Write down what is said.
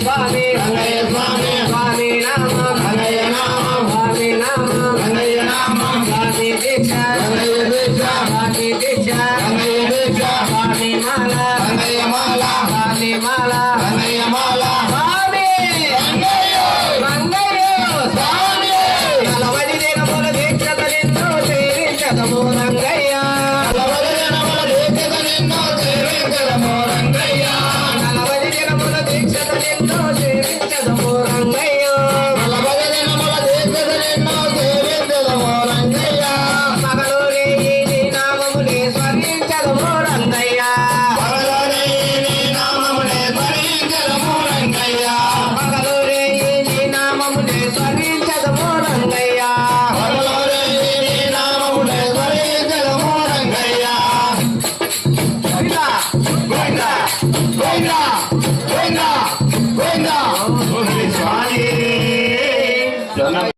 స్వామి రంగయ్య స్వామి స్వామి నామం రంగయ్య నామం స్వామి నామం రంగయ్య నామం స్వామి దీక్ష రంగయ్య దీక్ష స్వామి దీక్ష రంగయ్య దీక్ష స్వామి మాల రంగయ్య మాల స్వామి మాల రంగయ్య మాల స్వామి రంగయ్య రంగయ్య స్వామి 40 దినముల దీక్షత నిన్ను సేవించదము రంగయ్య 40 దినముల దీక్షత నిన్ను సేవించదము రంగయ్య 40 దినముల దీక్షత నిన్ను సేవించదము రంగయ్య 40 దినముల దీక్షత నిన్ను సేవించదము రంగయ్య పగలు రేయి నీ నామమునే స్మరించదము రంగయ్య పగలోనే నీ నామమునే స్మరించదము రంగయ్య పగలు రేయి నీ నామమునే స్మరించదము రంగయ్య పగలోనే నీ నామమునే స్మరించదము రంగయ్య గోవిందా గోవిందా గోవిందా గోవిందా గోవిందా స్వామి